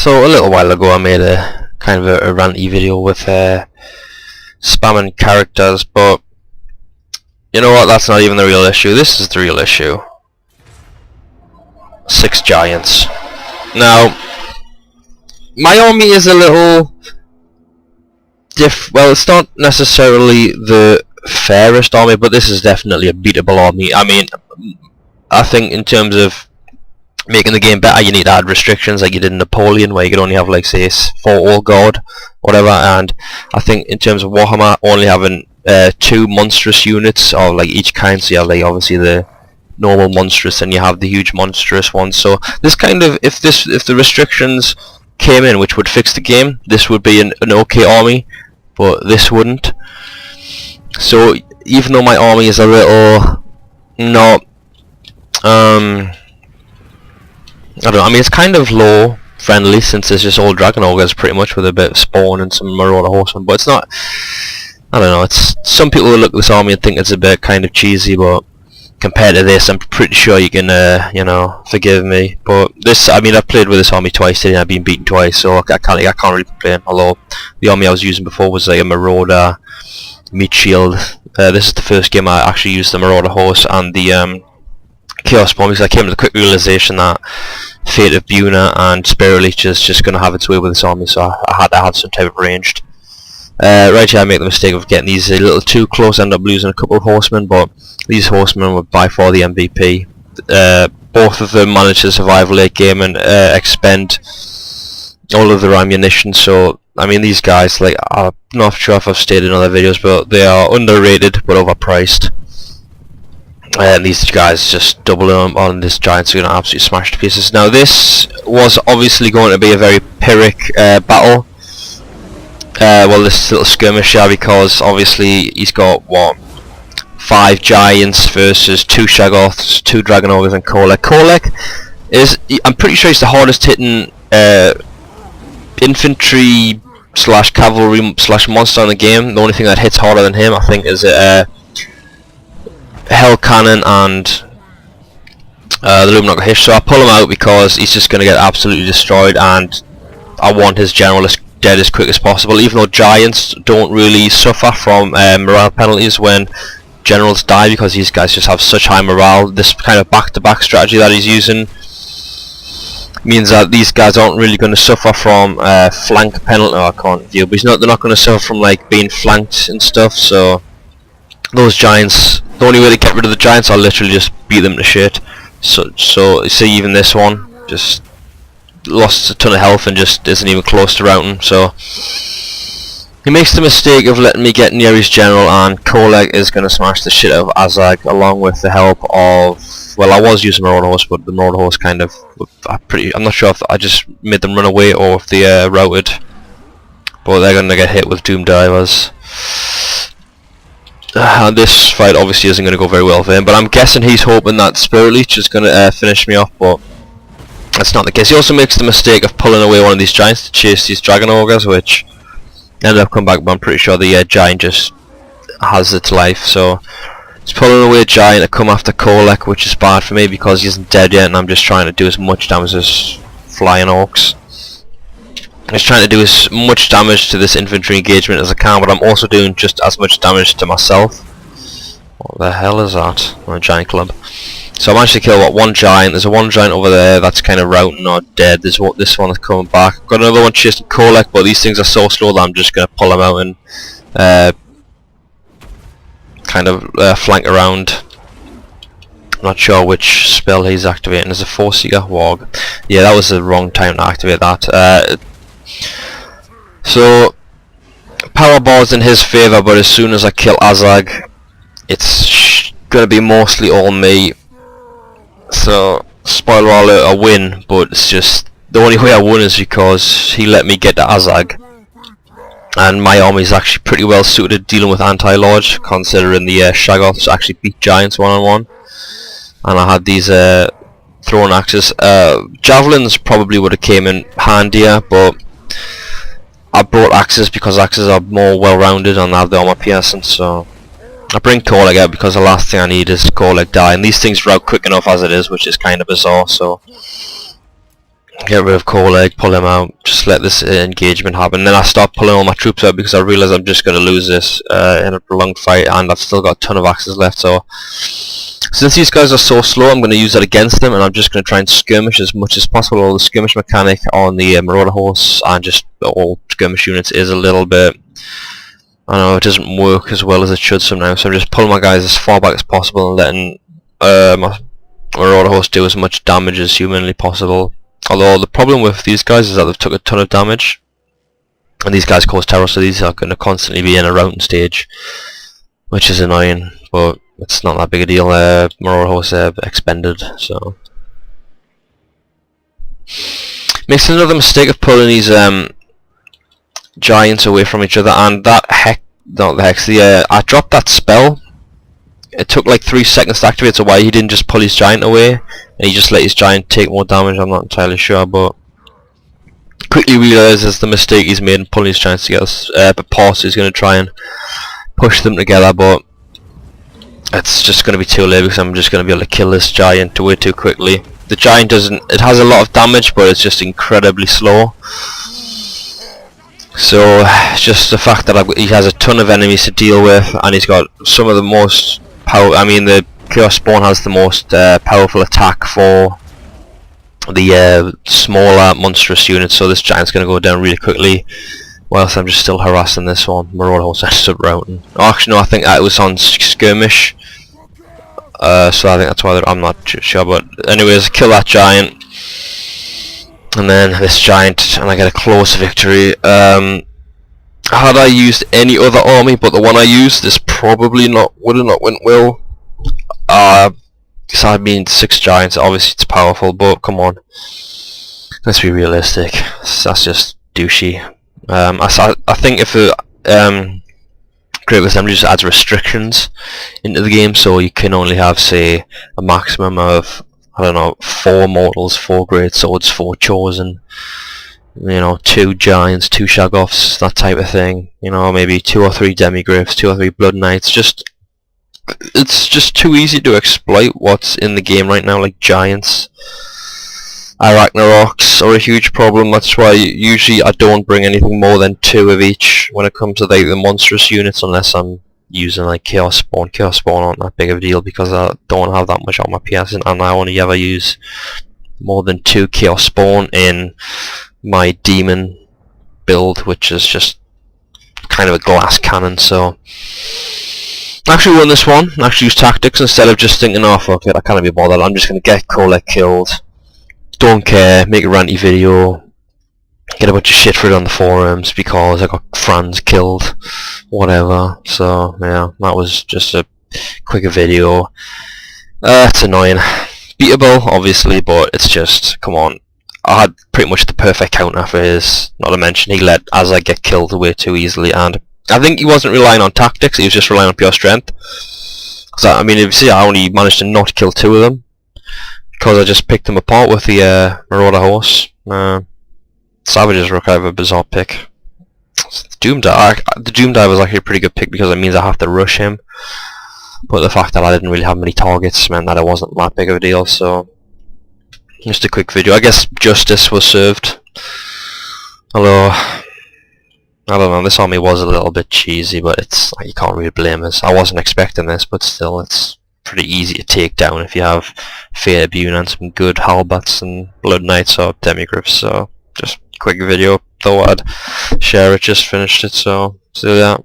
So a little while ago I made a kind of a ranty video with spamming characters, but you know what, that's not even the real issue. This is the real issue. 6 giants. Now, my army is a little well, it's not necessarily the fairest army, but this is definitely a beatable army. I mean, I think in terms of making the game better, you need to add restrictions like you did in Napoleon, where you could only have, like, say, 4 Old Guard, whatever. And I think in terms of Warhammer, only having 2 monstrous units of like each kind, so you have like obviously the normal monstrous and you have the huge monstrous ones. So this kind of, if the restrictions came in which would fix the game, this would be an okay army, but this wouldn't. So even though my army is a little not I don't know, I mean, it's kind of low friendly since it's just all dragon ogres pretty much, with a bit of spawn and some marauder horsemen, but it's not, I don't know, it's, some people will look at this army and think it's a bit kind of cheesy, but compared to this, I'm pretty sure you can, you know, forgive me. But this, I mean, I've played with this army twice today and I've been beaten twice, so I can't really complain. Although the army I was using before was like a marauder meat shield. This is the first game I actually used the marauder horse and the chaos bomb, because I came to the quick realization that Fate of Buna and Spirit Leech is just going to have its way with this army, so I had to have some type of ranged. Right here I make the mistake of getting these a little too close, end up losing a couple of horsemen, but these horsemen were by far the MVP. Both of them managed to survive late game and expend all of their ammunition, so I mean, these guys, like, I'm not sure if I've stated in other videos, but they are underrated but overpriced. And these guys just doubling on this giant, so you're gonna absolutely smash to pieces. Now this was obviously going to be a very Pyrrhic battle. Well, this little skirmish here, because obviously he's got what, 5 giants versus 2 Shaggoths, 2 Dragon Ogres, and Kolek. Kolek is, I'm pretty sure he's the hardest hitting infantry slash cavalry slash monster in the game. The only thing that hits harder than him, I think, is Hell Cannon and the Luminok Hish. So I pull him out because he's just going to get absolutely destroyed, and I want his general dead as quick as possible. Even though giants don't really suffer from morale penalties when generals die, because these guys just have such high morale. This kind of back-to-back strategy that he's using means that these guys aren't really going to suffer from flank penalty. Oh, I can't view, but they're not going to suffer from like being flanked and stuff. So those giants, the only way to get rid of the giants, I'll literally just beat them to shit. So see, even this one just lost a ton of health and just isn't even close to routing. So he makes the mistake of letting me get near his general, and Kolek is going to smash the shit out of Azag, along with the help of, well, I was using Marauder Horse, but the Marauder Horse kind of, I'm not sure if I just made them run away or if they routed, but they're going to get hit with Doom Divers. And this fight obviously isn't going to go very well for him, but I'm guessing he's hoping that Spirit Leech is going to finish me off, but that's not the case. He also makes the mistake of pulling away one of these giants to chase these Dragon Ogres, which ended up coming back, but I'm pretty sure the giant just has its life. So he's pulling away a giant to come after Kolek, which is bad for me because he isn't dead yet, and I'm just trying to do as much damage as flying orcs. I'm just trying to do as much damage to this infantry engagement as I can, but I'm also doing just as much damage to myself. What the hell is that? Oh, a giant club. So I managed to kill, what, 1 giant. There's a 1 giant over there that's kind of routing or dead. There's this one that's coming back. Got another one chasing Kolek, but these things are so slow that I'm just going to pull them out and kind of flank around. I'm not sure which spell he's activating. There's a 4-seeker Warg. Yeah, that was the wrong time to activate that. So power ball's in his favour, but as soon as I kill Azag, it's going to be mostly all me. So, spoiler alert, I win, but it's just, the only way I won is because he let me get to Azag. And my army is actually pretty well suited dealing with anti-lodge, considering the Shaggoths actually beat giants one-on-one. And I had these thrown axes. Javelins probably would have came in handier, but I brought axes because axes are more well-rounded and have the armor piercing, so I bring Kolek out because the last thing I need is Kolek die, and these things route quick enough as it is, which is kind of bizarre. So get rid of Coleg, pull him out, just let this engagement happen. And then I start pulling all my troops out because I realise I'm just going to lose this in a prolonged fight, and I've still got a ton of axes left. So since these guys are so slow, I'm going to use that against them, and I'm just going to try and skirmish as much as possible. All the skirmish mechanic on the Marauder horse and just all skirmish units is a little bit, I know it doesn't work as well as it should sometimes, so I'm just pulling my guys as far back as possible and letting my Marauder horse do as much damage as humanly possible. Although the problem with these guys is that they've took a ton of damage, and these guys cause terror, so these are going to constantly be in a routing stage, which is annoying, but it's not that big a deal. Marauder horse expended, so makes another mistake of pulling these giants away from each other, and that I dropped that spell. It took like 3 seconds to activate, so why he didn't just pull his giant away and he just let his giant take more damage, I'm not entirely sure, but quickly realises the mistake he's made in pulling his giants together. But Pass is going to try and push them together, but it's just going to be too late because I'm just going to be able to kill this giant way too quickly. The giant it has a lot of damage, but it's just incredibly slow. So just the fact that he has a ton of enemies to deal with, and he's got some of the most the Chaos Spawn has the most powerful attack for the smaller monstrous units, so this giant's going to go down really quickly, whilst I'm just still harassing this one. Marauder horse ended up routing. Oh, actually no, I think that was on skirmish, so I think that's why I'm not sure, but anyways, kill that giant, and then this giant, and I get a close victory. Had I used any other army but the one I used, this probably would have not went well. Because I mean 6 giants, obviously it's powerful, but come on, let's be realistic. That's just douchey. I think if the Great Assembly just adds restrictions into the game, so you can only have, say, a maximum of, I don't know, 4 mortals, 4 great swords, 4 chosen, 2 giants, 2 shagoffs, that type of thing. Maybe 2 or 3 demigryphs, 2 or 3 blood knights. It's just too easy to exploit what's in the game right now, like giants. Arachnaroks are a huge problem. That's why usually I don't bring anything more than 2 of each when it comes to the monstrous units, unless I'm using like Chaos Spawn. Chaos Spawn aren't that big of a deal because I don't have that much on my PS, and I only ever use more than 2 Chaos Spawn in my demon build, which is just kind of a glass cannon. So I actually won this one. I actually used tactics instead of just thinking, oh fuck it, I can't be bothered, I'm just going to get Kolek killed, don't care, make a ranty video, get a bunch of shit for it on the forums because I got Franz killed, whatever. So yeah, that was just a quicker video. It's annoying. Beatable, obviously, but it's just, come on. I had pretty much the perfect counter for his, not to mention he let as I get killed way too easily, and I think he wasn't relying on tactics, he was just relying on pure strength. So, I mean, if you see, I only managed to not kill 2 of them because I just picked them apart with the Marauder horse. Savages were kind of a bizarre pick. The Doom Dive was actually a pretty good pick because it means I have to rush him, but the fact that I didn't really have many targets meant that it wasn't that big of a deal. So just a quick video. I guess justice was served. Although, I don't know, this army was a little bit cheesy, but it's like, you can't really blame us. I wasn't expecting this, but still, it's pretty easy to take down if you have Fate Abune and some good halberds and blood knights or demigryphs. So just a quick video. Thought I'd share it. Just finished it. So yeah.